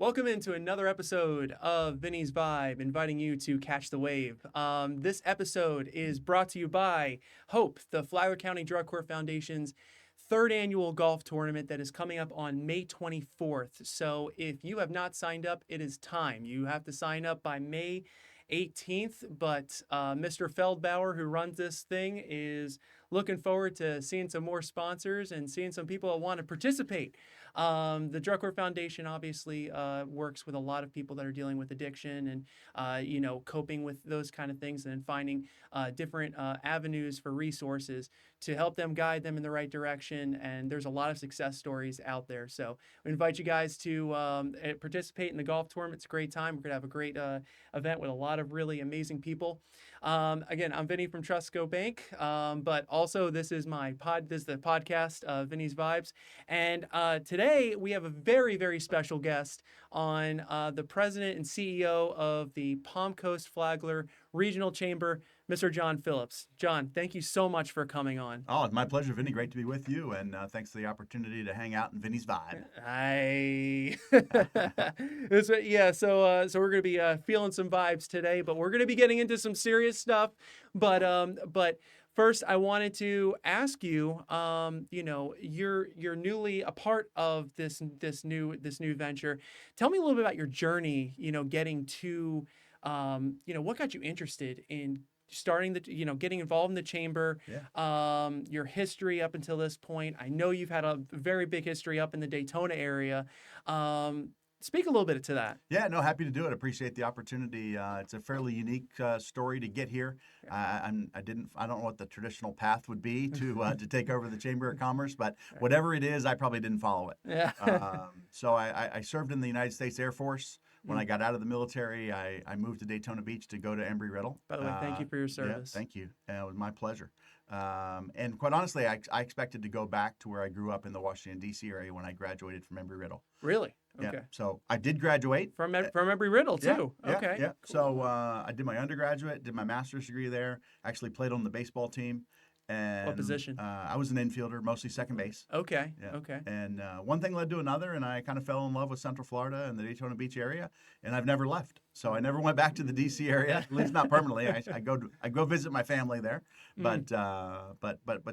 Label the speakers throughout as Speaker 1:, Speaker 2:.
Speaker 1: Welcome into another episode of Vinny's Vibe, inviting you to catch the wave. This episode is brought to you by Hope, the Flagler County Drug Court Foundation's third annual golf tournament that is coming up on May 24th. So if you have not signed up, it is time. You have to sign up by May 18th, but Mr. Feldbauer, who runs this thing, is looking forward to seeing some more sponsors and seeing some people that want to participate. The Drug Court Foundation obviously works with a lot of people that are dealing with addiction and, coping with those kind of things and finding different avenues for resources to help them guide them in the right direction. And there's a lot of success stories out there. So we invite you guys to participate in the golf tournament. It's a great time. We're going to have a great event with a lot of really amazing people. Again, I'm Vinny from Trustco Bank, but also this is the podcast, Vinny's Vibes. And today we have a very, very special guest on the president and CEO of the Palm Coast-Flagler Regional Chamber, Mr. John Phillips. John, thank you so much for coming on.
Speaker 2: Oh, it's my pleasure, Vinny. Great to be with you, and thanks for the opportunity to hang out in Vinny's Vibe.
Speaker 1: So we're going to be feeling some vibes today, but we're going to be getting into some serious stuff. But first, I wanted to ask you, you're newly a part of this new venture. Tell me a little bit about your journey. Getting to, what got you interested in starting getting involved in the chamber, your history up until this point. I know you've had a very big history up in the Daytona area. Speak a little bit to that.
Speaker 2: Yeah, no, happy to do it. Appreciate the opportunity. It's a fairly unique story to get here. I don't know what the traditional path would be to take over the Chamber of Commerce, but whatever it is, I probably didn't follow it.
Speaker 1: Yeah.
Speaker 2: So I served in the United States Air Force. When I got out of the military, I moved to Daytona Beach to go to Embry-Riddle.
Speaker 1: By the way, thank you for your service.
Speaker 2: Yeah, thank you. It was my pleasure. And quite honestly, I expected to go back to where I grew up in the Washington, D.C. area when I graduated from Embry-Riddle.
Speaker 1: Really? Okay.
Speaker 2: Yeah. So I did graduate.
Speaker 1: From Embry-Riddle, too?
Speaker 2: Yeah,
Speaker 1: okay.
Speaker 2: Yeah. Cool. So I did my undergraduate, did my master's degree there, actually played on the baseball team. And,
Speaker 1: what position?
Speaker 2: I was an infielder, mostly second base.
Speaker 1: Okay.
Speaker 2: Yeah.
Speaker 1: Okay.
Speaker 2: And one thing led to another, and I kind of fell in love with Central Florida and the Daytona Beach area, and I've never left. So I never went back to the D.C. area, at least not permanently. I go visit my family there, but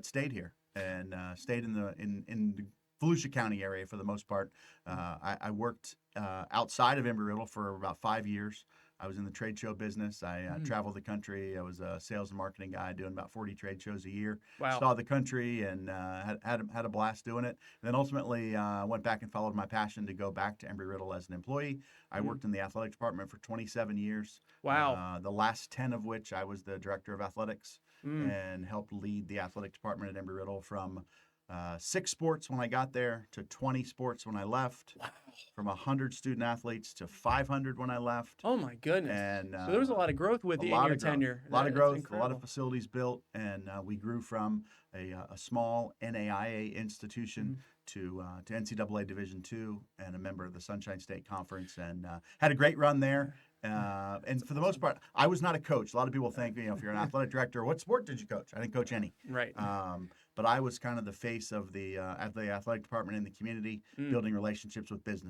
Speaker 2: stayed here and stayed in the Volusia County area for the most part. I worked outside of Embry-Riddle for about 5 years. I was in the trade show business. I traveled the country. I was a sales and marketing guy doing about 40 trade shows a year.
Speaker 1: Wow.
Speaker 2: Saw the country and had a blast doing it. And then ultimately went back and followed my passion to go back to Embry-Riddle as an employee. I worked in the athletic department for 27 years.
Speaker 1: Wow.
Speaker 2: The last 10 of which I was the director of athletics and helped lead the athletic department at Embry-Riddle from 6 sports when I got there to 20 sports when I left.
Speaker 1: Wow.
Speaker 2: From 100 student athletes to 500 when I left.
Speaker 1: Oh my goodness!
Speaker 2: And
Speaker 1: so there was a lot of growth with you in your tenure.
Speaker 2: A lot of growth, a lot of facilities built, and we grew from a small NAIA institution to NCAA Division II and a member of the Sunshine State Conference, and had a great run there. And for the most part, I was not a coach. A lot of people think, if you're an athletic director, what sport did you coach? I didn't coach any.
Speaker 1: Right.
Speaker 2: But I was kind of the face of the athletic department in the community, building relationships with businesses.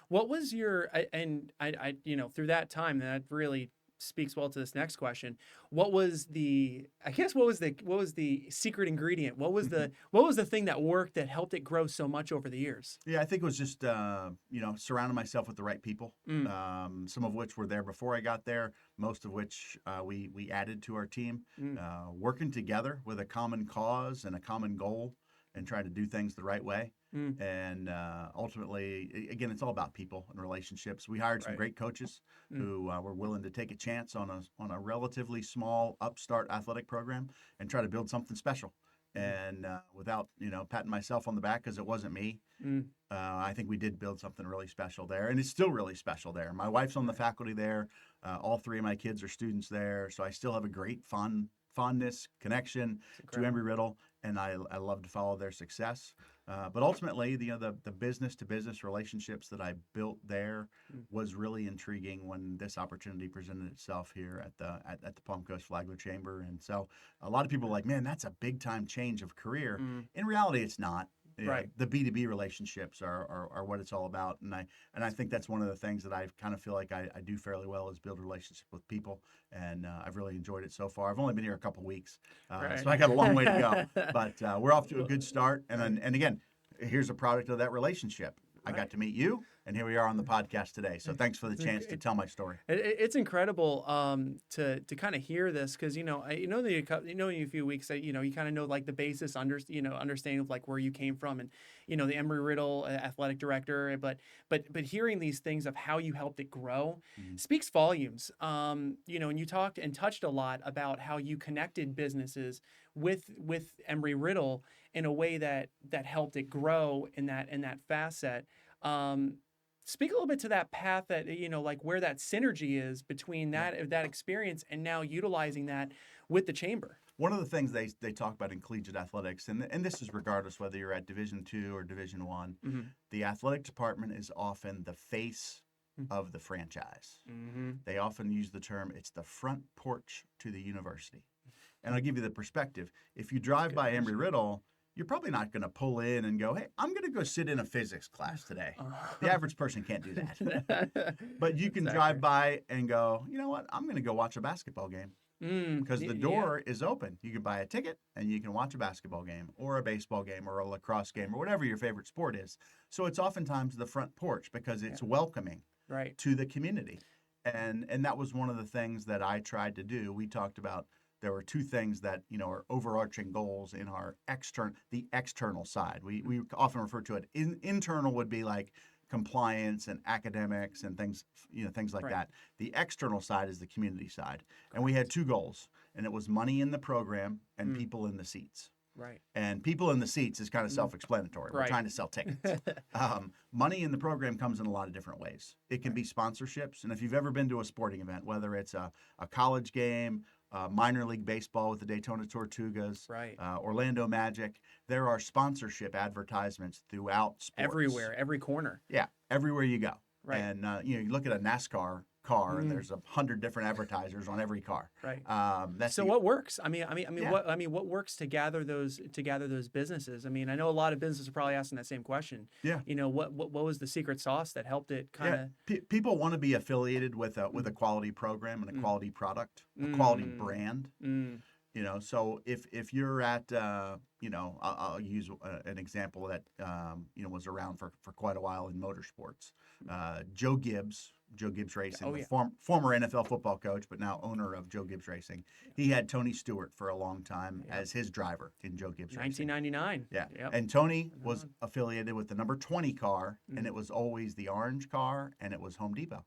Speaker 1: What was your through that time, that really speaks well to this next question. What was the secret ingredient? What was the thing that worked that helped it grow so much over the years?
Speaker 2: Yeah, I think it was just surrounding myself with the right people. Some of which were there before I got there, most of which we added to our team. Working together with a common cause and a common goal, and try to do things the right way. And ultimately, again, it's all about people and relationships. We hired some great coaches who were willing to take a chance on a relatively small upstart athletic program and try to build something special. And without patting myself on the back because it wasn't me, I think we did build something really special there, and it's still really special there. My wife's on the faculty there. All 3 of my kids are students there, so I still have a great fondness, connection to Embry-Riddle, and I love to follow their success. But ultimately, the business-to-business relationships that I built there was really intriguing when this opportunity presented itself here at the Palm Coast-Flagler Chamber. And so a lot of people are like, man, that's a big-time change of career. In reality, it's not.
Speaker 1: Right.
Speaker 2: The B2B relationships are what it's all about. And I think that's one of the things that I kind of feel like I do fairly well is build relationships with people. And I've really enjoyed it so far. I've only been here a couple weeks,
Speaker 1: Right.
Speaker 2: so I got a long way to go. But we're off to a good start. And again, here's a product of that relationship. I got to meet you, and here we are on the podcast today. So thanks for the chance to tell my story.
Speaker 1: It's incredible to kind of hear this because you know in a few weeks that you kind of know like the basis understanding of like where you came from and the Embry-Riddle athletic director, but hearing these things of how you helped it grow speaks volumes. And you talked and touched a lot about how you connected businesses with Embry-Riddle in a way that helped it grow in that facet. Speak a little bit to that path that like where that synergy is between that experience and now utilizing that with the chamber.
Speaker 2: One of the things they talk about in collegiate athletics, and this is regardless whether you're at Division II or Division I, the athletic department is often the face of the franchise. They often use the term, it's the front porch to the university. And I'll give you the perspective. If you drive by Embry-Riddle, you're probably not going to pull in and go, hey, I'm going to go sit in a physics class today. The average person can't do that. But you can drive by and go, you know what, I'm going to go watch a basketball game. Because the door is open. You can buy a ticket and you can watch a basketball game or a baseball game or a lacrosse game or whatever your favorite sport is. So it's oftentimes the front porch because it's welcoming to the community. And that was one of the things that I tried to do. We talked about there were two things that are overarching goals in our the external side. We often refer to it. Internal would be like compliance and academics and things like that. The external side is the community side. And we had two goals, and it was money in the program and people in the seats.
Speaker 1: Right.
Speaker 2: And people in the seats is kind of self-explanatory. We're trying to sell tickets. Money in the program comes in a lot of different ways. It can be sponsorships. And if you've ever been to a sporting event, whether it's a college game, minor league baseball with the Daytona Tortugas, Orlando Magic, there are sponsorship advertisements throughout sports.
Speaker 1: Everywhere, every corner.
Speaker 2: Yeah, everywhere you go.
Speaker 1: Right.
Speaker 2: And you look at a NASCAR car, and there's 100 different advertisers on every car.
Speaker 1: Right.
Speaker 2: That's
Speaker 1: what works? What works to gather those businesses? I mean, I know a lot of businesses are probably asking that same question.
Speaker 2: Yeah.
Speaker 1: What was the secret sauce that helped it kind of?
Speaker 2: People want to be affiliated with a quality program and a quality product, a quality brand. So if you're at, I'll use an example that was around for quite a while in motorsports. Joe Gibbs Racing, former NFL football coach, but now owner of Joe Gibbs Racing. He had Tony Stewart for a long time as his driver in Joe Gibbs Racing.
Speaker 1: 1999.
Speaker 2: Yeah. Yep. And Tony was affiliated with the number 20 car, and it was always the orange car, and it was Home Depot.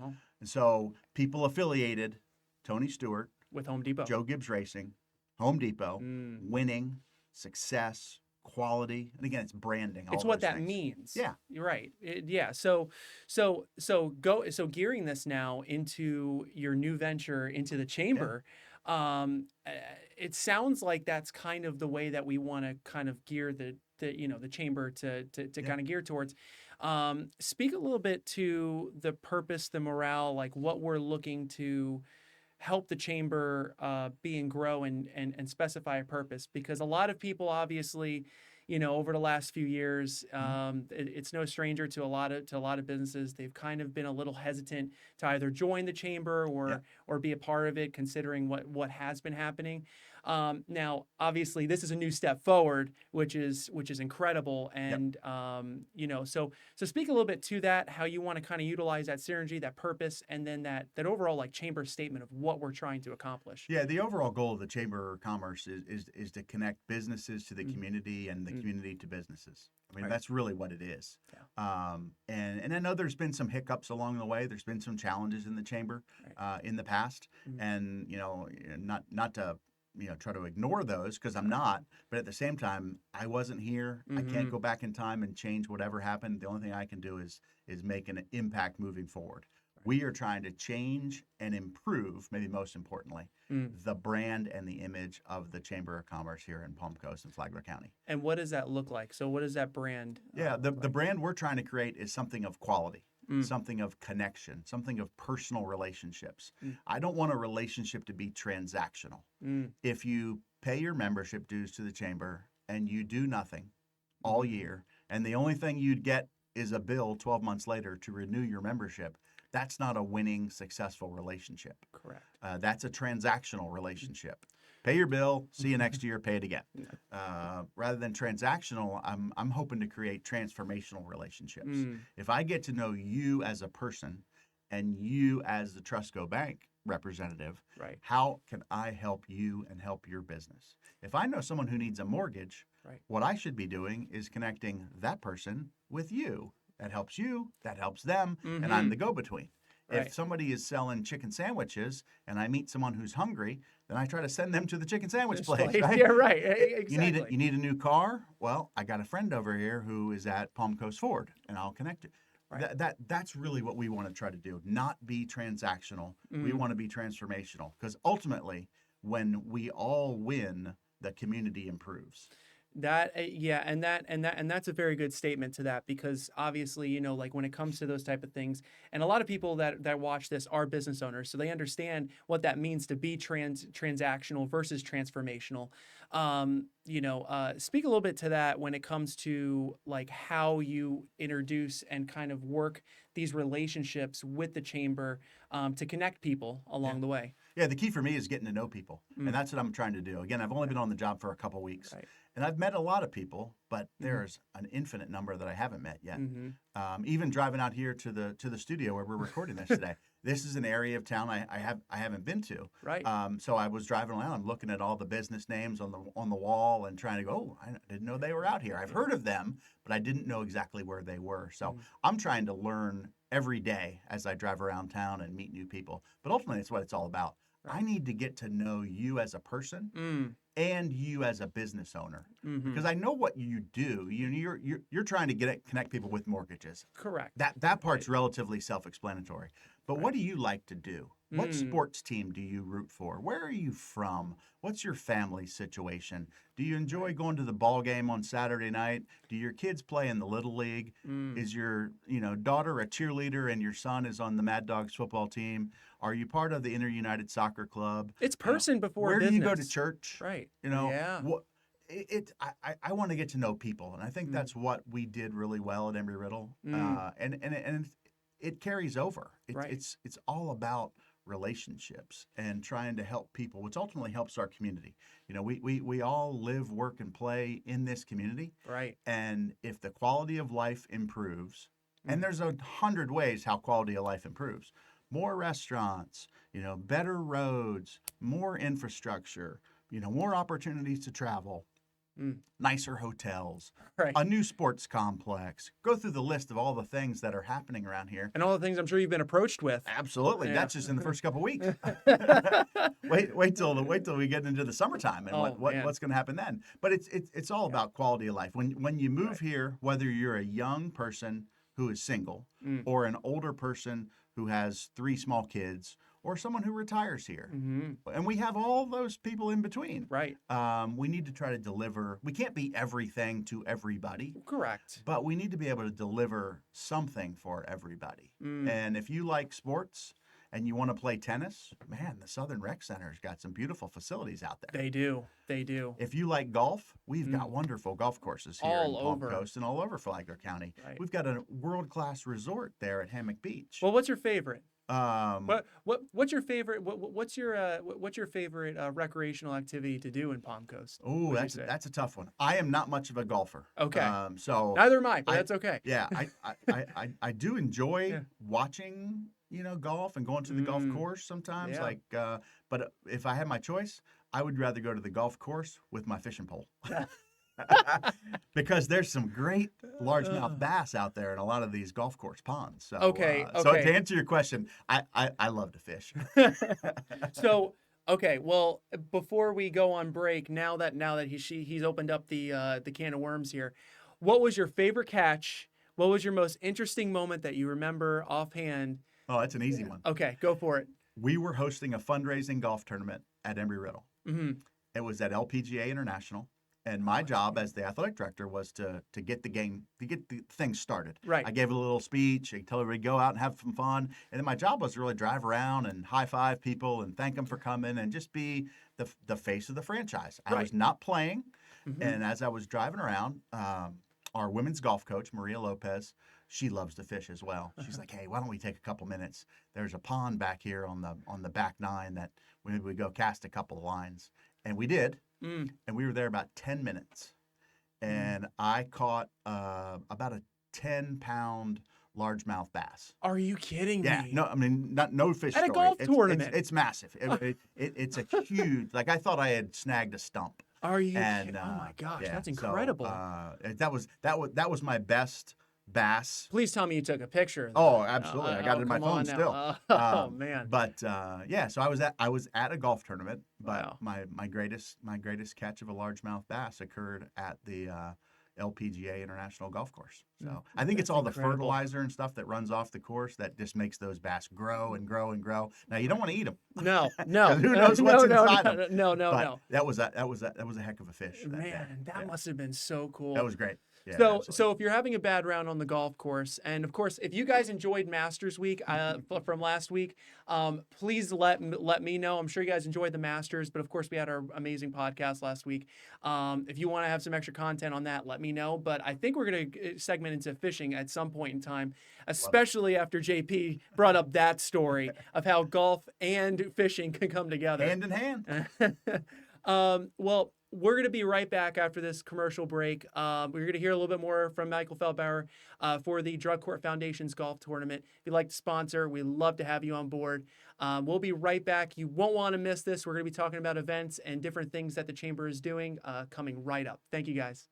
Speaker 2: And so people affiliated Tony Stewart
Speaker 1: with Home Depot,
Speaker 2: Joe Gibbs Racing, Home Depot, winning, success, quality, and again, it's branding.
Speaker 1: It's what that means.
Speaker 2: Yeah,
Speaker 1: you're right. So gearing this now into your new venture into the chamber. It sounds like that's kind of the way that we want to kind of gear the chamber to kind of gear towards. Speak a little bit to the purpose, the morale, like what we're looking to help the chamber be and grow and specify a purpose, because a lot of people obviously over the last few years it's no stranger to a lot of businesses. They've kind of been a little hesitant to either join the chamber or be a part of it, considering what has been happening. Now obviously this is a new step forward, which is incredible, and so speak a little bit to that, how you want to kind of utilize that synergy, that purpose, and then that overall like chamber statement of what we're trying to accomplish.
Speaker 2: Yeah, the overall goal of the Chamber of Commerce is to connect businesses to the community and the community to businesses. I mean, that's really what it is. Yeah. And I know there's been some hiccups along the way. There's been some challenges in the chamber in the past, and not to try to ignore those, because I'm not. But at the same time, I wasn't here. I can't go back in time and change whatever happened. The only thing I can do is make an impact moving forward. We are trying to change and improve, maybe most importantly, the brand and the image of the Chamber of Commerce here in Palm Coast and Flagler County.
Speaker 1: And what does that look like? So what is that brand?
Speaker 2: The brand we're trying to create is something of quality, something of connection, something of personal relationships. I don't want a relationship to be transactional. If you pay your membership dues to the Chamber and you do nothing, all year, and the only thing you'd get is a bill 12 months later to renew your membership, that's not a winning, successful relationship.
Speaker 1: Correct.
Speaker 2: That's a transactional relationship. Pay your bill, see you next year, pay it again. Rather than transactional, I'm hoping to create transformational relationships. If I get to know you as a person and you as the Trustco Bank representative,
Speaker 1: Right.
Speaker 2: how can I help you and help your business? If I know someone who needs a mortgage,
Speaker 1: Right.
Speaker 2: what I should be doing is connecting that person with you. That helps you, that helps them, and I'm the go-between.
Speaker 1: Right.
Speaker 2: If somebody is selling chicken sandwiches and I meet someone who's hungry, then I try to send them to the chicken sandwich place, right?
Speaker 1: Yeah, right. Exactly.
Speaker 2: You need a new car? Well, I got a friend over here who is at Palm Coast Ford, and I'll connect you.
Speaker 1: Right.
Speaker 2: That's really what we want to try to do. Not be transactional. We want to be transformational, because ultimately, when we all win, the community improves.
Speaker 1: And that's a very good statement to that, because obviously, you know, like when it comes to those type of things, and a lot of people that watch this are business owners, so they understand what that means to be transactional versus transformational. Speak a little bit to that when it comes to like how you introduce and kind of work these relationships with the chamber to connect people along the way.
Speaker 2: Yeah, the key for me is getting to know people, and that's what I'm trying to do. Again, I've only been on the job for a couple weeks.
Speaker 1: Right.
Speaker 2: And I've met a lot of people, but there's an infinite number that I haven't met yet. Even driving out here to the studio where we're recording this today, this is an area of town I haven't been to.
Speaker 1: Right.
Speaker 2: So I was driving around, I'm looking at all the business names on the wall and trying to go, oh, I didn't know they were out here. I've heard of them, but I didn't know exactly where they were. So I'm trying to learn every day as I drive around town and meet new people. But ultimately, it's what it's all about. Right. I need to get to know you as a person and you as a business owner, because I know what you do. You're trying to connect people with mortgages.
Speaker 1: Correct.
Speaker 2: That part's relatively self-explanatory. But what do you like to do? What sports team do you root for? Where are you from? What's your family situation? Do you enjoy going to the ball game on Saturday night? Do your kids play in the Little League? Is your daughter a cheerleader and your son is on the Mad Dogs football team? Are you part of the Inter-United Soccer Club?
Speaker 1: It's person before
Speaker 2: business. Where do you go to church?
Speaker 1: Right.
Speaker 2: Yeah. I want to get to know people, and I think that's what we did really well at Embry-Riddle, and it carries over. It's all about relationships and trying to help people, which ultimately helps our community. We all live, work, and play in this community.
Speaker 1: Right.
Speaker 2: And if the quality of life improves, and there's 100 ways how quality of life improves. More restaurants, better roads, more infrastructure, more opportunities to travel, nicer hotels, a new sports complex. Go through the list of all the things that are happening around here.
Speaker 1: And all the things I'm sure you've been approached with.
Speaker 2: Absolutely. Yeah. That's just in the first couple of weeks. wait till we get into the summertime and what's going to happen then. But it's all about quality of life. When you move here, whether you're a young person who is single or an older person who has 3 small kids, or someone who retires here. And we have all those people in between.
Speaker 1: Right.
Speaker 2: We need to try to deliver. We can't be everything to everybody.
Speaker 1: Correct.
Speaker 2: But we need to be able to deliver something for everybody. And if you like sports and you want to play tennis, man, the Southern Rec Center's got some beautiful facilities out there.
Speaker 1: They do.
Speaker 2: If you like golf, we've got wonderful golf courses here in Palm Coast and all over Flagler County. Right. We've got a world-class resort there at Hammock Beach.
Speaker 1: Well, what's your favorite? What's your favorite? What's your favorite recreational activity to do in Palm Coast?
Speaker 2: Oh, that's a tough one. I am not much of a golfer.
Speaker 1: Okay.
Speaker 2: So
Speaker 1: neither am I, but that's okay.
Speaker 2: Yeah, I do enjoy watching golf and going to the golf course sometimes. Yeah. But if I had my choice, I would rather go to the golf course with my fishing pole. Because there's some great largemouth bass out there in a lot of these golf course ponds. So, So to answer your question, I love to fish.
Speaker 1: So, okay, well, before we go on break, now that he's opened up the can of worms here, what was your favorite catch? What was your most interesting moment that you remember offhand?
Speaker 2: Oh, that's an easy one.
Speaker 1: Okay, go for it.
Speaker 2: We were hosting a fundraising golf tournament at Embry-Riddle. It was at LPGA International. And my job as the athletic director was to get the thing started.
Speaker 1: Right.
Speaker 2: I gave a little speech. I tell everybody go out and have some fun. And then my job was to really drive around and high five people and thank them for coming and just be the face of the franchise. I was not playing. And as I was driving around, our women's golf coach, Maria Lopez, she loves to fish as well. She's like, hey, why don't we take a couple minutes? There's a pond back here on the back nine that we go cast a couple of lines. And we did. And we were there about 10 minutes. And I caught about a 10-pound largemouth bass.
Speaker 1: Are you kidding me?
Speaker 2: Yeah, no, I mean, no fish
Speaker 1: At a
Speaker 2: story.
Speaker 1: golf tournament.
Speaker 2: It's massive. It's a huge. Like I thought I had snagged a stump.
Speaker 1: Are you? kidding? Oh my gosh,
Speaker 2: yeah,
Speaker 1: that's incredible.
Speaker 2: So, that was my best bass.
Speaker 1: Please tell me you took a picture.
Speaker 2: Oh, absolutely. I got it in my phone still.
Speaker 1: Oh man.
Speaker 2: But yeah, so I was at a golf tournament, but
Speaker 1: Wow.
Speaker 2: my greatest catch of a largemouth bass occurred at the LPGA International Golf Course. So I think it's all
Speaker 1: incredible.
Speaker 2: the fertilizer and stuff that runs off the course that just makes those bass grow and grow and grow. Now you don't want to eat them.
Speaker 1: No.
Speaker 2: Who knows what's inside them?
Speaker 1: No.
Speaker 2: But that was a heck of a fish.
Speaker 1: Man, that must have been so cool.
Speaker 2: That was great. Yeah,
Speaker 1: so
Speaker 2: absolutely.
Speaker 1: if you're having a bad round on the golf course, and of course, if you guys enjoyed Masters Week from last week, please let me know. I'm sure you guys enjoyed the Masters, but of course, we had our amazing podcast last week. If you want to have some extra content on that, let me know. But I think we're going to segment into fishing at some point in time, especially after JP brought up that story of how golf and fishing can come together.
Speaker 2: Hand in hand.
Speaker 1: Well, we're going to be right back after this commercial break. We're going to hear a little bit more from Michael Feldbauer for the Drug Court Foundation's golf tournament. If you'd like to sponsor, we'd love to have you on board. We'll be right back. You won't want to miss this. We're going to be talking about events and different things that the Chamber is doing coming right up. Thank you, guys.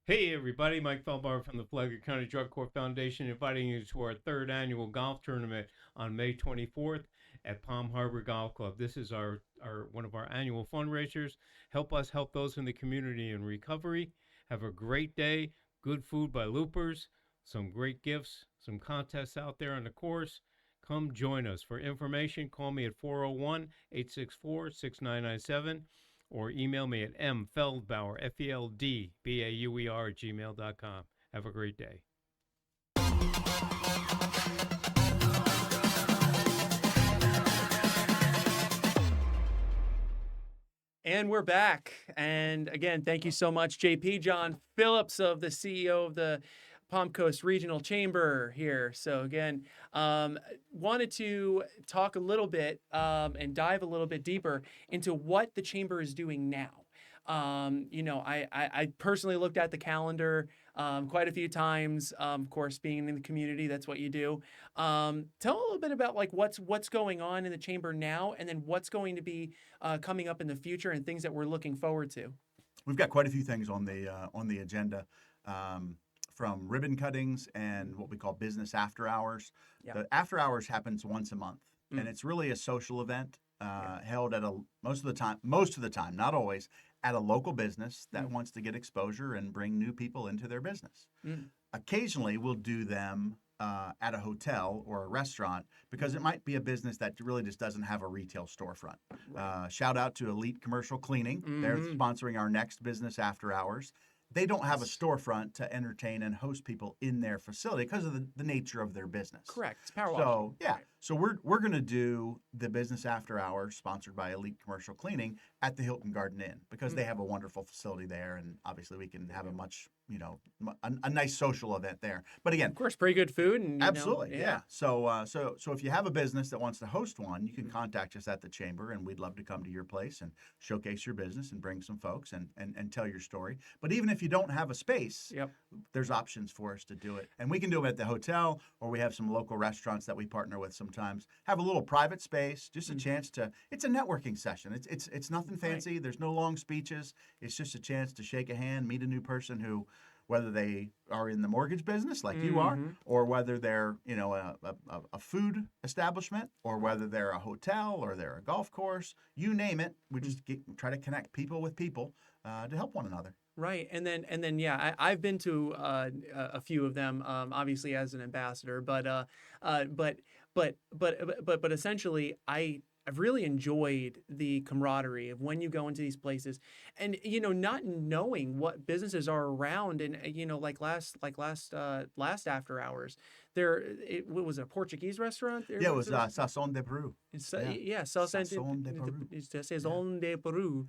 Speaker 3: Hey everybody, Mike Feldbauer from the Flagler County Drug Court Foundation inviting you to our third annual golf tournament on May 24th at Palm Harbor Golf Club. This is our one of our annual fundraisers. Help us help those in the community in recovery. Have a great day, good food by Loopers, some great gifts, some contests out there on the course. Come join us. For information, call me at 401-864-6997. or email me at mfeldbauer, Feldbauer, @gmail.com. Have a great day.
Speaker 1: And we're back. And again, thank you so much, JP. John Phillips, of the CEO of the Palm Coast Regional Chamber here. So again, wanted to talk a little bit and dive a little bit deeper into what the Chamber is doing now. I personally looked at the calendar quite a few times. Of course, being in the community, that's what you do. Tell a little bit about like what's going on in the Chamber now, and then what's going to be coming up in the future and things that we're looking forward to.
Speaker 2: We've got quite a few things on the agenda. From ribbon cuttings and what we call business after hours.
Speaker 1: Yeah.
Speaker 2: The after hours happens once a month, and it's really a social event held at most of the time, not always, at a local business that wants to get exposure and bring new people into their business. Occasionally, we'll do them at a hotel or a restaurant because it might be a business that really just doesn't have a retail storefront. Shout out to Elite Commercial Cleaning. They're sponsoring our next business after hours. They don't have a storefront to entertain and host people in their facility because of the nature of their business.
Speaker 1: Correct. It's power
Speaker 2: So
Speaker 1: washing.
Speaker 2: yeah,
Speaker 1: Right.
Speaker 2: so we're going to do the business after hours sponsored by Elite Commercial Cleaning at the Hilton Garden Inn because they have a wonderful facility there, and obviously we can have a much a nice social event there. But again,
Speaker 1: Of course, pretty good food. And
Speaker 2: absolutely, yeah. So if you have a business that wants to host one, you can contact us at the Chamber, and we'd love to come to your place and showcase your business and bring some folks and tell your story. But even if you don't have a space, there's options for us to do it, and we can do it at the hotel, or we have some local restaurants that we partner with sometimes. Have a little private space, just a chance to. It's a networking session. It's nothing fancy. Right. There's no long speeches. It's just a chance to shake a hand, meet a new person who. Whether they are in the mortgage business like you are, or whether they're a food establishment, or whether they're a hotel or they're a golf course, you name it. We just try to connect people with people to help one another.
Speaker 1: Right, and then yeah, I've been to a few of them, obviously as an ambassador, but essentially I've really enjoyed the camaraderie of when you go into these places, and not knowing what businesses are around, and like last after hours, what was it, a Portuguese restaurant?
Speaker 2: Yeah, it was Sazón de Peru.
Speaker 1: Sazón
Speaker 2: de Peru.
Speaker 1: Sazón de Peru.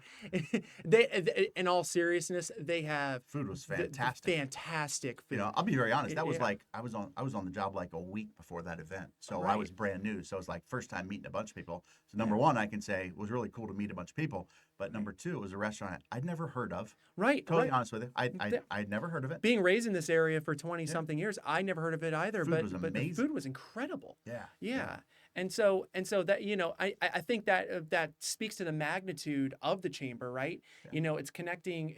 Speaker 1: They, in all seriousness, they have
Speaker 2: Food was fantastic.
Speaker 1: Fantastic food.
Speaker 2: You know, I'll be very honest. That was like I was on the job like a week before that event, so I was brand new. So it was like first time meeting a bunch of people. So number one, I can say it was really cool to meet a bunch of people. But number two, it was a restaurant I'd never heard of.
Speaker 1: Right.
Speaker 2: Totally honest with you, I'd never heard of it.
Speaker 1: Being raised in this area for 20 something years, I never heard of it either.
Speaker 2: Food was
Speaker 1: but the
Speaker 2: amazing.
Speaker 1: food was incredible.
Speaker 2: Yeah.
Speaker 1: And so that, you know, I think that speaks to the magnitude of the chamber, right?
Speaker 2: Yeah.
Speaker 1: You know, it's connecting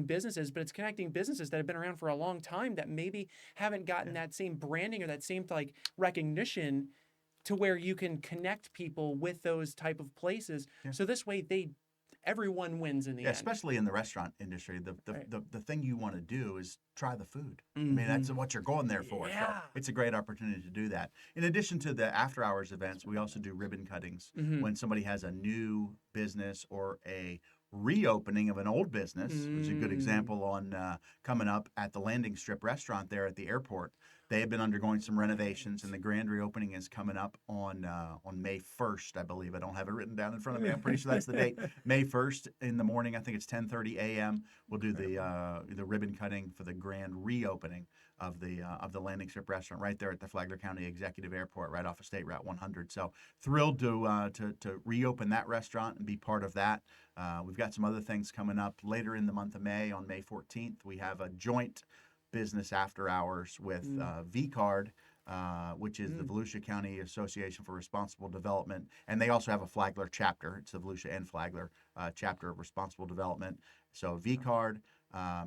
Speaker 1: businesses, but it's connecting businesses that have been around for a long time that maybe haven't gotten that same branding or that same like recognition to where you can connect people with those type of places. Yeah. So this way everyone wins in the end.
Speaker 2: Especially in the restaurant industry. The thing you want to do is try the food. I mean, that's what you're going there for.
Speaker 1: Yeah.
Speaker 2: So it's a great opportunity to do that. In addition to the after hours events, we also do ribbon cuttings when somebody has a new business or a reopening of an old business, which is a good example on coming up at the Landing Strip restaurant there at the airport. They have been undergoing some renovations, and the grand reopening is coming up on May 1st, I believe. I don't have it written down in front of me. I'm pretty sure that's the date. May 1st in the morning. I think it's 10:30 a.m. We'll do the ribbon cutting for the grand reopening of the Landing Strip restaurant right there at the Flagler County Executive Airport, right off of State Route 100. So thrilled to reopen that restaurant and be part of that. We've got some other things coming up later in the month of May. On May 14th, we have a joint business after hours with VCARD, which is the Volusia County Association for Responsible Development, and they also have a Flagler chapter. It's the Volusia and Flagler chapter of Responsible Development. So VCARD,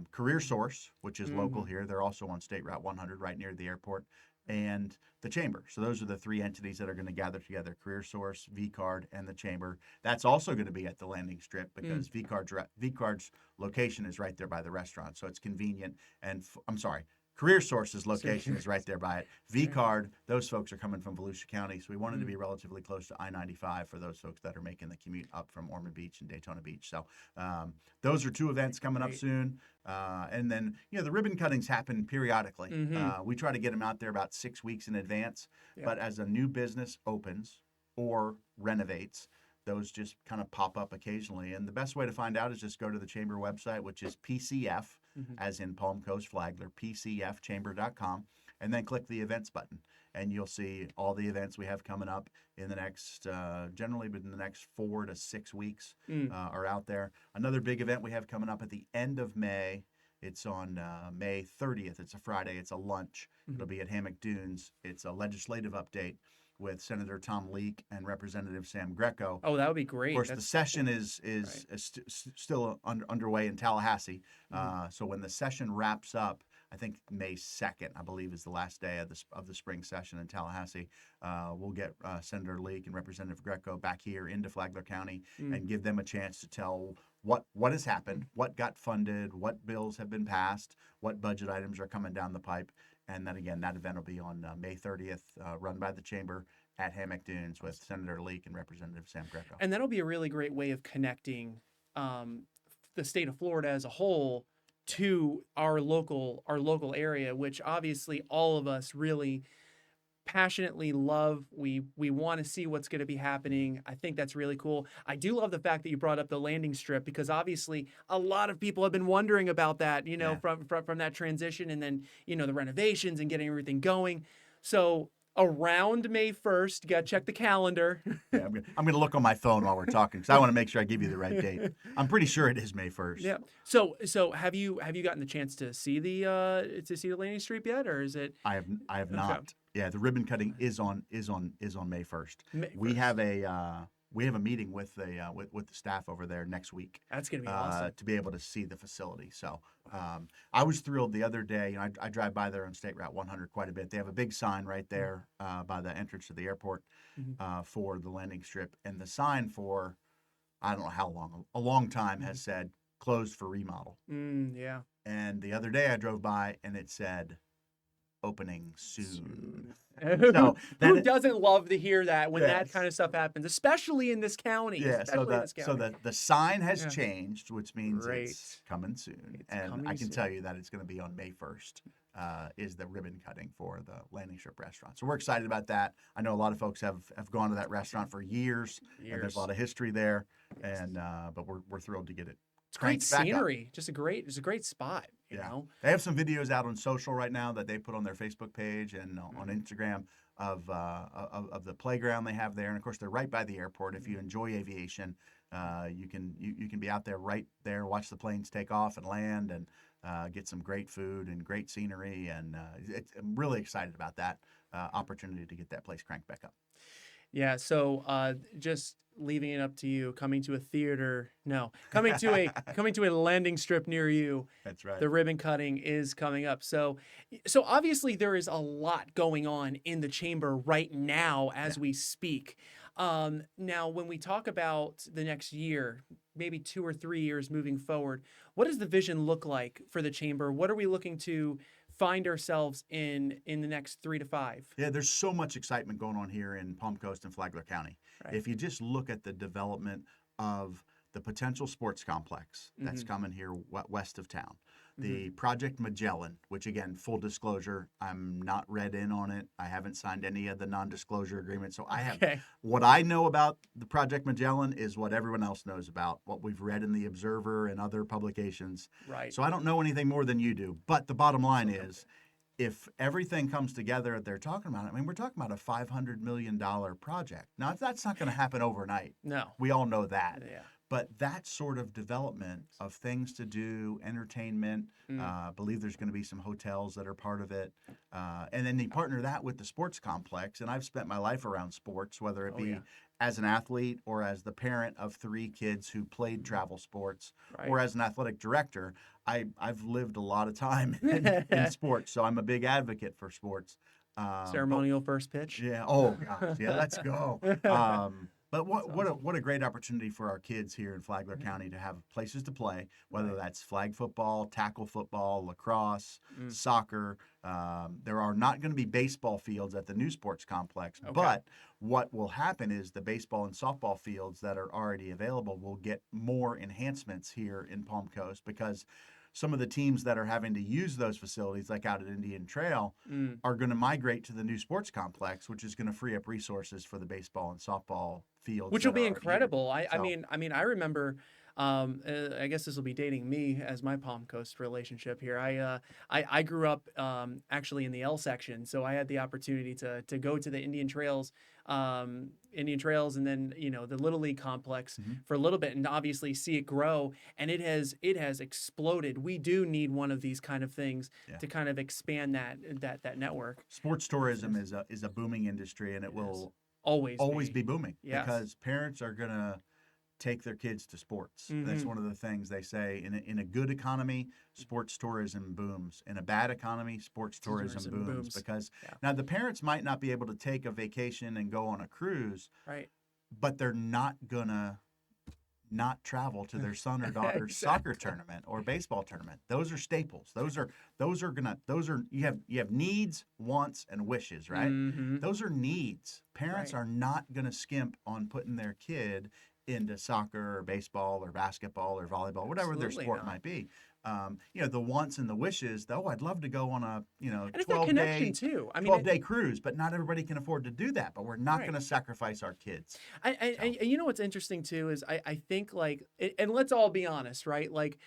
Speaker 2: Career Source, which is local here. They're also on State Route 100 right near the airport, and the Chamber. So those are the three entities that are going to gather together: Career Source, VCARD, and the Chamber. That's also going to be at the Landing Strip because VCARD's location is right there by the restaurant, so it's convenient. And Career Source's location is right there by it. VCARD, those folks are coming from Volusia County, so we wanted to be relatively close to I-95 for those folks that are making the commute up from Ormond Beach and Daytona Beach. So those are two events coming up soon. And then, the ribbon cuttings happen periodically. We try to get them out there about 6 weeks in advance. Yep. But as a new business opens or renovates, those just kind of pop up occasionally. And the best way to find out is just go to the Chamber website, which is PCF, as in Palm Coast-Flagler, PCFchamber.com, and then click the events button. And you'll see all the events we have coming up in the next, generally within the next 4 to 6 weeks are out there. Another big event we have coming up at the end of May. It's on May 30th. It's a Friday. It's a lunch. It'll be at Hammock Dunes. It's a legislative update with Senator Tom Leek and Representative Sam Greco.
Speaker 1: Oh, that would be great.
Speaker 2: Of course, the session is still underway in Tallahassee. So when the session wraps up, I think May 2nd, I believe, is the last day of the spring session in Tallahassee. We'll get Senator Leek and Representative Greco back here into Flagler County and give them a chance to tell what has happened, what got funded, what bills have been passed, what budget items are coming down the pipe. And then again, that event will be on May 30th, run by the Chamber at Hammock Dunes with Senator Leek and Representative Sam Greco.
Speaker 1: And that'll be a really great way of connecting the state of Florida as a whole to our local area, which obviously all of us really passionately love. We want to see what's going to be happening. I think that's really cool. I do love the fact that you brought up the Landing Strip because obviously a lot of people have been wondering about that, from that transition and then, the renovations and getting everything going. So around May 1st, you got to check the calendar.
Speaker 2: Yeah, I'm going to look on my phone while we're talking because I want to make sure I give you the right date. I'm pretty sure it is May 1st.
Speaker 1: Yeah. So have you gotten the chance to see the Landing Strip yet, or is it?
Speaker 2: I have not. Okay. Yeah, the ribbon cutting is on May 1st. We have a meeting with the staff over there next week.
Speaker 1: That's going to be awesome
Speaker 2: to be able to see the facility. So I was thrilled the other day. I drive by there on State Route 100 quite a bit. They have a big sign right there by the entrance to the airport for the Landing Strip, and the sign for I don't know how long, a long time has said closed for remodel.
Speaker 1: Yeah.
Speaker 2: And the other day I drove by and it said opening soon.
Speaker 1: So who doesn't love to hear that when that kind of stuff happens, especially in this county?
Speaker 2: Yeah, so the sign has changed, which means it's coming soon. I can tell you that it's going to be on May 1st. is the ribbon cutting for the Landing Strip restaurant. So we're excited about that. I know a lot of folks have gone to that restaurant for years. And there's a lot of history there, and but we're thrilled to get it.
Speaker 1: It's great
Speaker 2: cranked back up.
Speaker 1: scenery. It's a great spot. You
Speaker 2: Yeah.
Speaker 1: know.
Speaker 2: They have some videos out on social right now that they put on their Facebook page and on Instagram of the playground they have there. And of course, they're right by the airport. If you enjoy aviation, you can be out there right there, watch the planes take off and land, and get some great food and great scenery. And I'm really excited about that opportunity to get that place cranked back up.
Speaker 1: Yeah, so just leaving it up to you, coming to a landing strip near you.
Speaker 2: That's right.
Speaker 1: The ribbon cutting is coming up. So obviously there is a lot going on in the chamber right now as we speak. Now, when we talk about the next year, maybe 2 or 3 years moving forward, what does the vision look like for the chamber? What are we looking to find ourselves in the next 3 to 5?
Speaker 2: Yeah, there's so much excitement going on here in Palm Coast and Flagler County.
Speaker 1: Right.
Speaker 2: If you just look at the development of the potential sports complex that's coming here west of town, the Project Magellan, which again, full disclosure, I'm not read in on it. I haven't signed any of the non-disclosure agreements. So I have what I know about the Project Magellan is what everyone else knows about, what we've read in the Observer and other publications.
Speaker 1: Right.
Speaker 2: So I don't know anything more than you do. But the bottom line is, if everything comes together that they're talking about, I mean, we're talking about a $500 million project. Now, that's not going to happen overnight.
Speaker 1: No.
Speaker 2: We all know that.
Speaker 1: Yeah.
Speaker 2: But that sort of development of things to do, entertainment, I believe there's going to be some hotels that are part of it. And then you partner that with the sports complex. And I've spent my life around sports, whether it be as an athlete or as the parent of 3 kids who played travel sports, or as an athletic director. I've lived a lot of time in sports, so I'm a big advocate for sports.
Speaker 1: Ceremonial first pitch.
Speaker 2: Yeah. Oh, gosh. Yeah, let's go. But what a great opportunity for our kids here in Flagler County to have places to play, whether that's flag football, tackle football, lacrosse, soccer. There are not going to be baseball fields at the new sports complex, but what will happen is the baseball and softball fields that are already available will get more enhancements here in Palm Coast, because some of the teams that are having to use those facilities, like out at Indian Trail, are going to migrate to the new sports complex, which is going to free up resources for the baseball and softball fields,
Speaker 1: which will be incredible. I mean, I remember. I guess this will be dating me as my Palm Coast relationship here. I grew up actually in the L section, so I had the opportunity to go to the Indian Trails, and then the Little League complex for a little bit, and obviously see it grow. And it has exploded. We do need one of these kind of things to kind of expand that network.
Speaker 2: Sports tourism is a booming industry, and it will
Speaker 1: always
Speaker 2: be booming, because parents are going to take their kids to sports. That's one of the things they say. In a good economy, sports tourism booms. In a bad economy, sports tourism booms. Because now the parents might not be able to take a vacation and go on a cruise, but they're not gonna not travel to their son or daughter's soccer tournament or baseball tournament. Those are staples. Those are you have needs, wants, and wishes, right? Those are needs. Parents are not gonna skimp on putting their kid into soccer or baseball or basketball or volleyball, whatever their sport might be. The wants and the wishes, though, I'd love to go on a 12-day cruise, but not everybody can afford to do that. But we're not going to sacrifice our kids.
Speaker 1: And what's interesting too is I think and let's all be honest, right? Like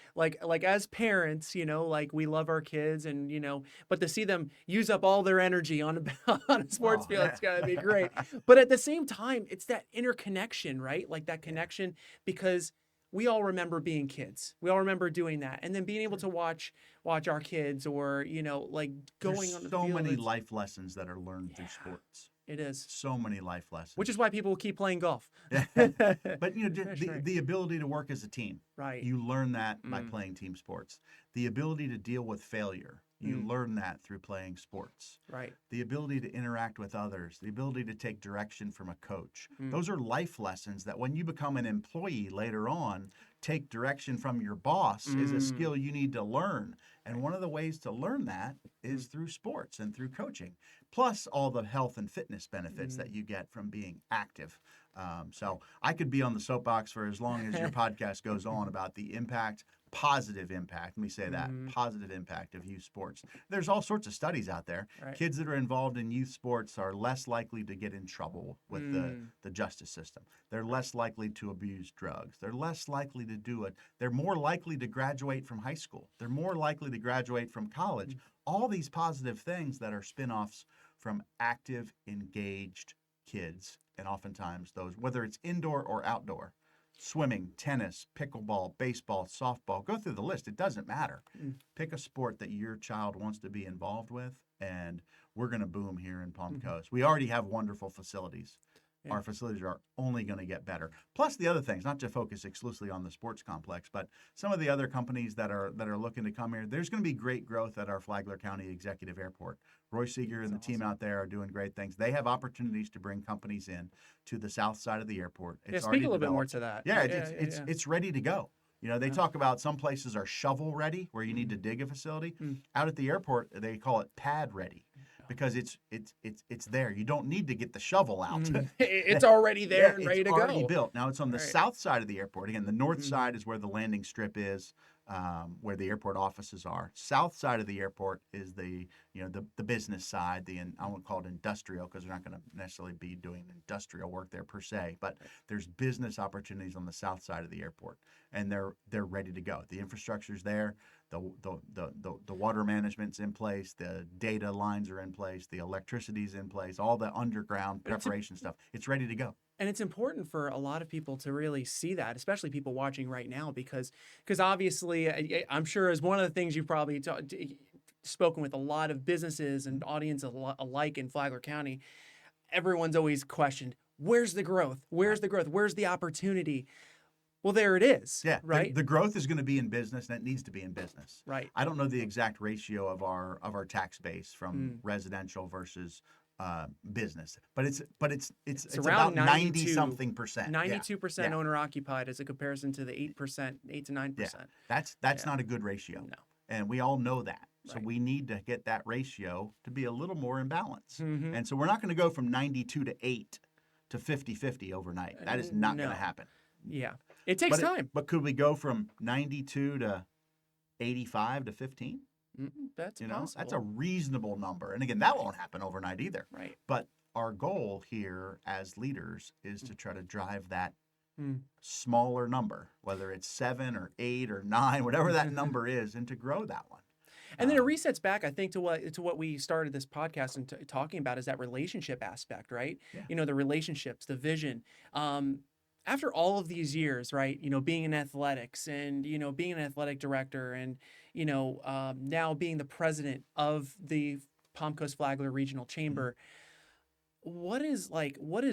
Speaker 1: as parents, we love our kids, and but to see them use up all their energy on a sports field, it's gotta be great. But at the same time, it's that interconnection, right? Like that connection, because we all remember being kids. We all remember doing that, and then being able to watch our kids, or going
Speaker 2: There's
Speaker 1: on the
Speaker 2: so
Speaker 1: field.
Speaker 2: many life lessons that are learned through sports.
Speaker 1: It is
Speaker 2: So many life lessons.
Speaker 1: which is why people keep playing golf.
Speaker 2: But the ability to work as a team,
Speaker 1: Right.
Speaker 2: You learn that by playing team sports. The ability to deal with failure, you learn that through playing sports.
Speaker 1: Right.
Speaker 2: The ability to interact with others, the ability to take direction from a coach. Those are life lessons that when you become an employee later on, take direction from your boss is a skill you need to learn. And one of the ways to learn that is through sports and through coaching, plus all the health and fitness benefits that you get from being active. So I could be on the soapbox for as long as your podcast goes on about the impact positive impact. Let me say that positive impact of youth sports. There's all sorts of studies out there.
Speaker 1: Right.
Speaker 2: Kids that are involved in youth sports are less likely to get in trouble with the justice system. They're less likely to abuse drugs. They're less likely to do it. They're more likely to graduate from high school. They're more likely to graduate from college. All these positive things that are spinoffs from active, engaged kids, and oftentimes those, whether it's indoor or outdoor. Swimming, tennis, pickleball, baseball, softball. Go through the list. It doesn't matter. Pick a sport that your child wants to be involved with, and we're going to boom here in Palm Coast. We already have wonderful facilities. Yeah. Our facilities are only going to get better. Plus the other things, not to focus exclusively on the sports complex, but some of the other companies that are looking to come here. There's going to be great growth at our Flagler County Executive Airport. Roy Seeger and the team out there are doing great things. They have opportunities to bring companies in to the south side of the airport. It's
Speaker 1: speak a little bit more to that.
Speaker 2: Yeah, it's ready to go. You know, they talk about some places are shovel ready, where you need to dig a facility. Out at the airport, they call it pad ready. Because it's there. You don't need to get the shovel out.
Speaker 1: It's already there and ready to go.
Speaker 2: It's already built. Now it's on the south side of the airport. Again, the north side is where the landing strip is, where the airport offices are. South side of the airport is the business side. I won't call it industrial because they're not going to necessarily be doing industrial work there per se. But there's business opportunities on the south side of the airport, and they're ready to go. The infrastructure's there. The water management's in place, the data lines are in place, the electricity's in place, all the underground preparation stuff. It's ready to go.
Speaker 1: And it's important for a lot of people to really see that, especially people watching right now, because obviously, I'm sure as one of the things you've probably spoken with a lot of businesses and audience alike in Flagler County, everyone's always questioned, where's the growth? Where's the growth? Where's the opportunity? Well, there it is.
Speaker 2: Yeah,
Speaker 1: right.
Speaker 2: The growth is going to be in business, and it needs to be in business.
Speaker 1: Right.
Speaker 2: I don't know the exact ratio of our tax base from residential versus business, but it's about 90-something percent.
Speaker 1: 92% owner occupied as a comparison to the 8% to 9%.
Speaker 2: Yeah. That's not a good ratio.
Speaker 1: No.
Speaker 2: And we all know that. So
Speaker 1: Right.
Speaker 2: we need to get that ratio to be a little more in balance. And so we're not going to go from 92 to 8 to 50-50 overnight. That is not going to happen.
Speaker 1: Yeah. It takes time.
Speaker 2: But could we go from 92 to 85 to 15?
Speaker 1: That's
Speaker 2: possible.
Speaker 1: possible.
Speaker 2: That's a reasonable number. And again, that won't happen overnight either.
Speaker 1: Right.
Speaker 2: But our goal here as leaders is to try to drive that smaller number, whether it's 7 or 8 or 9, whatever that number is, and to grow that one.
Speaker 1: And then it resets back, I think, to what we started this podcast and talking about is that relationship aspect, right?
Speaker 2: Yeah.
Speaker 1: The relationships, the vision. After all of these years, right, being in athletics and, being an athletic director and, now being the president of the Palm Coast-Flagler Regional Chamber, what is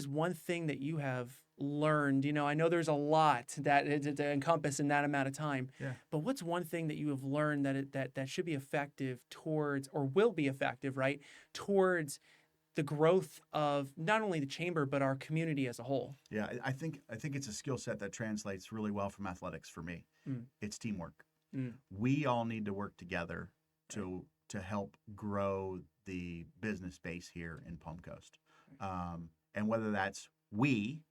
Speaker 1: one thing that you have learned? I know there's a lot that to encompass in that amount of time, but what's one thing that you have learned that should be effective towards, or will be effective, right, towards the growth of not only the chamber but our community as a whole?
Speaker 2: Yeah, I think it's a skill set that translates really well from athletics for me. It's teamwork. We all need to work together to help grow the business base here in Palm Coast. And whether that's we,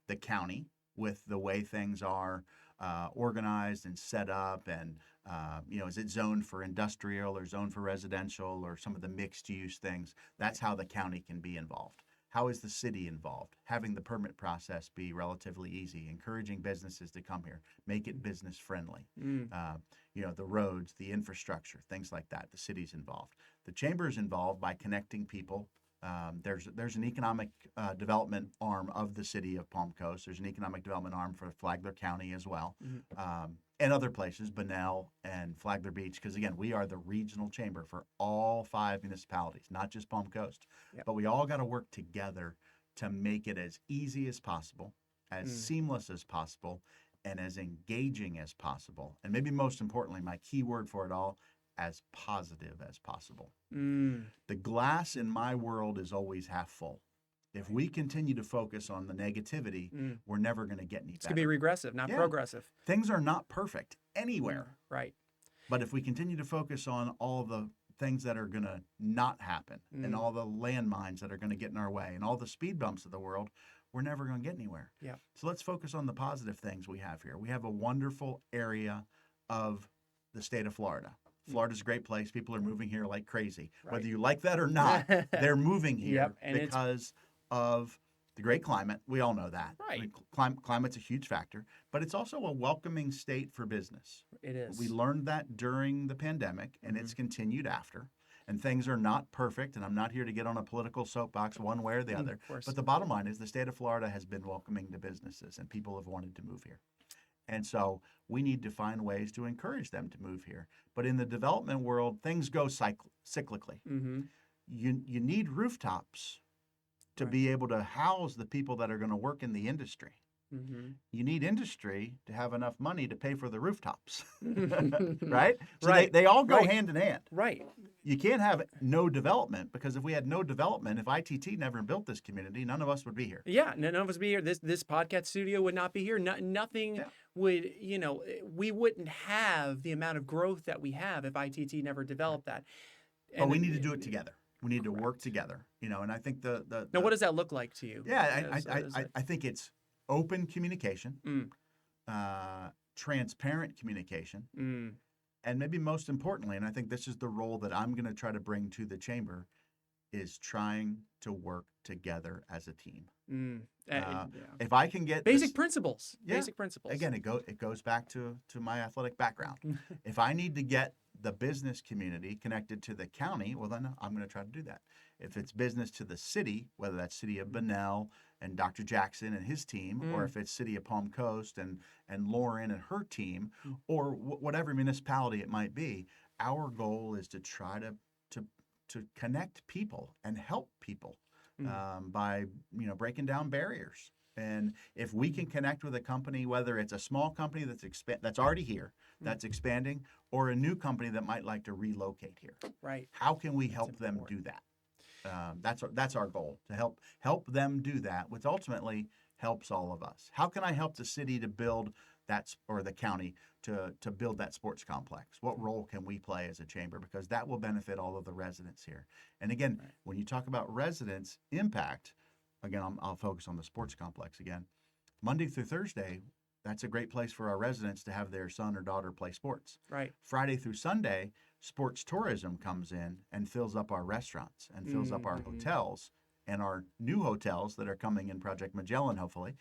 Speaker 2: the county, with the way things are organized and set up, and is it zoned for industrial or zoned for residential or some of the mixed use things? That's how the county can be involved. How is the city involved? Having the permit process be relatively easy, encouraging businesses to come here, make it business friendly. The roads, the infrastructure, things like that. The city's involved. The chamber is involved by connecting people. There's an economic development arm of the city of Palm Coast. There's an economic development arm for Flagler County as well, and other places, Bunnell and Flagler Beach, because again, we are the regional chamber for all 5 municipalities, not just Palm Coast. But we all got to work together to make it as easy as possible, as seamless as possible, and as engaging as possible. And maybe most importantly, my key word for it all, as positive as possible. The glass in my world is always half full. If we continue to focus on the negativity, we're never going to get any better.
Speaker 1: It's going to be regressive, not progressive.
Speaker 2: Things are not perfect anywhere.
Speaker 1: Right.
Speaker 2: But if we continue to focus on all the things that are going to not happen and all the landmines that are going to get in our way and all the speed bumps of the world, we're never going to get anywhere.
Speaker 1: Yeah.
Speaker 2: So let's focus on the positive things we have here. We have a wonderful area of the state of Florida. Florida's a great place. People are moving here like crazy.
Speaker 1: Right.
Speaker 2: Whether you like that or not, they're moving here
Speaker 1: Yep, and
Speaker 2: because of the great climate. We all know that.
Speaker 1: Right.
Speaker 2: I mean, climate's a huge factor, but it's also a welcoming state for business.
Speaker 1: It is.
Speaker 2: We learned that during the pandemic, and it's continued after. And things are not perfect, and I'm not here to get on a political soapbox one way or the other.
Speaker 1: Of course.
Speaker 2: But the bottom line is the state of Florida has been welcoming to businesses, and people have wanted to move here. And so we need to find ways to encourage them to move here. But in the development world, things go cyclically.
Speaker 1: Mm-hmm.
Speaker 2: You need rooftops to
Speaker 1: Right.
Speaker 2: be able to house the people that are going to work in the industry.
Speaker 1: Mm-hmm.
Speaker 2: You need industry to have enough money to pay for the rooftops, right? So
Speaker 1: Right.
Speaker 2: they all go
Speaker 1: Right.
Speaker 2: hand in hand.
Speaker 1: Right.
Speaker 2: You can't have no development, because if we had no development, if ITT never built this community, none of us would be here.
Speaker 1: Yeah, none of us would be here. This podcast studio would not be here. Nothing
Speaker 2: Yeah.
Speaker 1: would, we wouldn't have the amount of growth that we have if ITT never developed that.
Speaker 2: But we need to do it together. We need to work together, and I think
Speaker 1: Now, what does that look like to you?
Speaker 2: Yeah,
Speaker 1: As
Speaker 2: I think it's open communication, transparent communication, and maybe most importantly, and I think this is the role that I'm going to try to bring to the chamber, is trying to work together as a team.
Speaker 1: Yeah.
Speaker 2: If I can get
Speaker 1: Basic
Speaker 2: this,
Speaker 1: principles.
Speaker 2: Yeah.
Speaker 1: Basic principles.
Speaker 2: again, it goes back to my athletic background. If I need to get the business community connected to the county, well, then I'm going to try to do that. If it's business to the city, whether that's City of Bunnell and Dr. Jackson and his team, or if it's City of Palm Coast and Lauren and her team, or whatever municipality it might be, our goal is to try to connect people and help people by breaking down barriers. And if we can connect with a company, whether it's a small company that's already here, that's expanding, or a new company that might like to relocate here,
Speaker 1: Right.
Speaker 2: how can we help them do that? That's our goal, to help them do that, which ultimately helps all of us. How can I help the city to build that, or the county to build that sports complex? What role can we play as a chamber? Because that will benefit all of the residents here. And again, when you talk about residents impact, again, I'll focus on the sports complex again. Monday through Thursday, that's a great place for our residents to have their son or daughter play sports.
Speaker 1: Right.
Speaker 2: Friday through Sunday, sports tourism comes in and fills up our restaurants and fills up our hotels and our new hotels that are coming in Project Magellan, hopefully,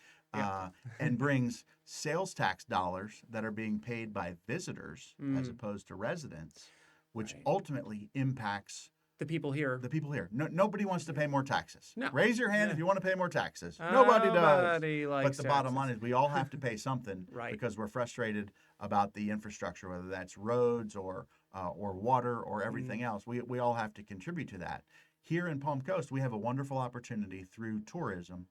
Speaker 2: and brings sales tax dollars that are being paid by visitors as opposed to residents, which ultimately impacts
Speaker 1: The people here.
Speaker 2: the people here. Nobody wants to pay more taxes.
Speaker 1: No.
Speaker 2: Raise your hand if you want to pay more taxes. Nobody does.
Speaker 1: Nobody
Speaker 2: But
Speaker 1: likes
Speaker 2: the bottom line
Speaker 1: taxes.
Speaker 2: is we all have to pay something
Speaker 1: Right.
Speaker 2: because we're frustrated about the infrastructure, whether that's roads or water or everything else. We all have to contribute to that. Here in Palm Coast, we have a wonderful opportunity through tourism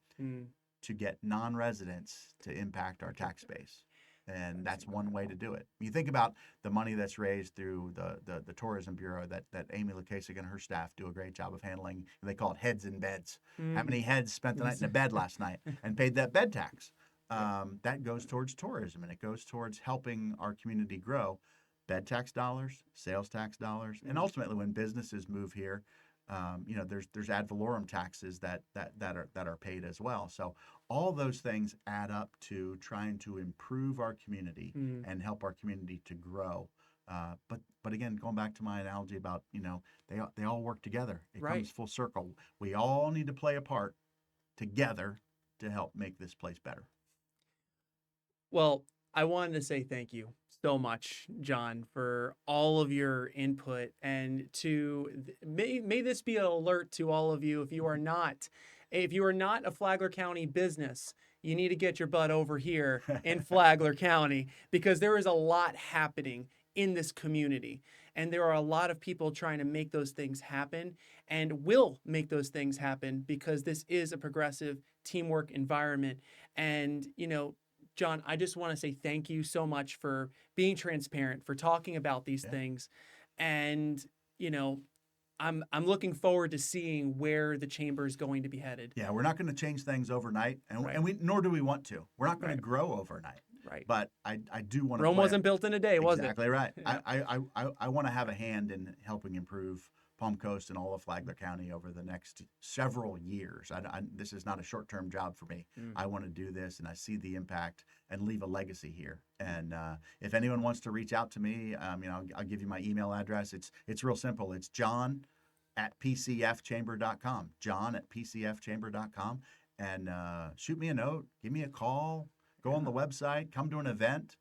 Speaker 2: to get non-residents to impact our tax base. And that's one way to do it. You think about the money that's raised through the Tourism Bureau that Amy Lukasik and her staff do a great job of handling. They call it heads in beds. How many heads spent the night in a bed last night and paid that bed tax? That goes towards tourism, and it goes towards helping our community grow. Bed tax dollars, sales tax dollars, and ultimately when businesses move here, there's ad valorem taxes that are paid as well. So all those things add up to trying to improve our community and help our community to grow. But again, going back to my analogy about they all work together. It comes full circle. We all need to play a part together to help make this place better.
Speaker 1: Well, I wanted to say thank you so much, John, for all of your input, and may this be an alert to all of you. If you are not a Flagler County business, you need to get your butt over here in Flagler County, because there is a lot happening in this community, and there are a lot of people trying to make those things happen and will make those things happen, because this is a progressive teamwork environment. And John, I just want to say thank you so much for being transparent, for talking about these things. And, I'm looking forward to seeing where the chamber is going to be headed.
Speaker 2: Yeah, we're not going to change things overnight, and nor do we want to. We're not going to grow overnight.
Speaker 1: Right.
Speaker 2: But I do want to.
Speaker 1: Rome wasn't built in a day, was it?
Speaker 2: Exactly right.
Speaker 1: Yeah.
Speaker 2: I want to have a hand in helping improve Palm Coast and all of Flagler County over the next several years. This is not a short-term job for me. I want to do this, and I see the impact and leave a legacy here. And if anyone wants to reach out to me, I'll give you my email address. It's real simple. It's john@pcfchamber.com. john@pcfchamber.com. And shoot me a note. Give me a call. Go on the website. Come to an event.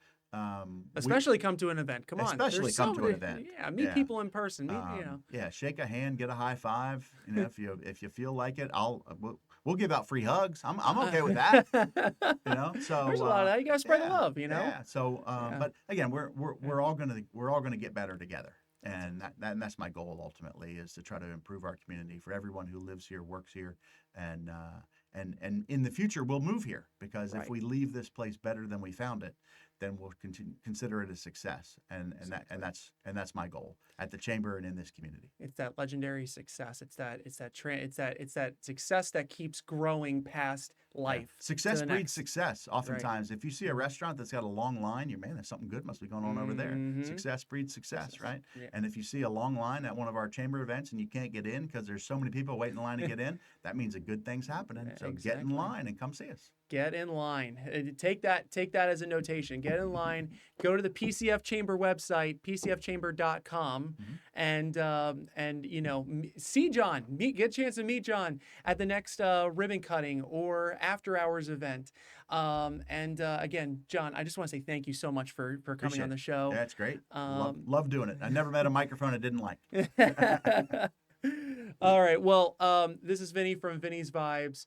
Speaker 1: Especially come to an event. Come on.
Speaker 2: Especially come to an event.
Speaker 1: Yeah, meet people in person.
Speaker 2: Yeah, shake a hand, get a high five. If you feel like it, we'll give out free hugs. I'm okay with that. So
Speaker 1: there's a lot of that. You gotta spread the love.
Speaker 2: Yeah. So, but again, we're all gonna get better together. And that's my goal ultimately, is to try to improve our community for everyone who lives here, works here, and in the future we'll move here, because if we leave this place better than we found it, then we'll consider it a success, and that's my goal at the chamber and in this community.
Speaker 1: It's that legendary success. It's that success that keeps growing past life.
Speaker 2: Yeah. Success breeds success. Oftentimes, if you see a restaurant that's got a long line, there's something good must be going on over there. Success breeds success, right? Yeah. And if you see a long line at one of our chamber events and you can't get in because there's so many people waiting in line to get in, that means a good thing's happening. So get in line and come see us.
Speaker 1: Get in line. Take that as a notation. Get in line. Go to the PCF Chamber website, pcfchamber.com, and see John. Get a chance to meet John at the next ribbon cutting or after hours event. Again, John, I just want to say thank you so much for coming on the show.
Speaker 2: That's great. Love doing it. I never met a microphone I didn't like.
Speaker 1: All right. Well, this is Vinny from Vinny's Vibes.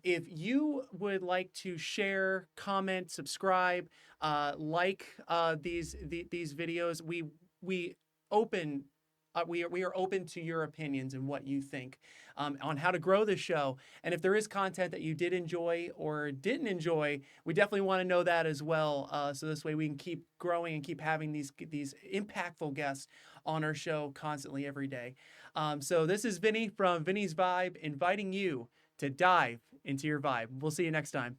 Speaker 1: If you would like to share, comment, subscribe, like these videos, we are open to your opinions and what you think on how to grow the show. And if there is content that you did enjoy or didn't enjoy, we definitely want to know that as well. So this way we can keep growing and keep having these impactful guests on our show constantly every day. So this is Vinny from Vinny's Vibe, inviting you to dive into your vibe. We'll see you next time.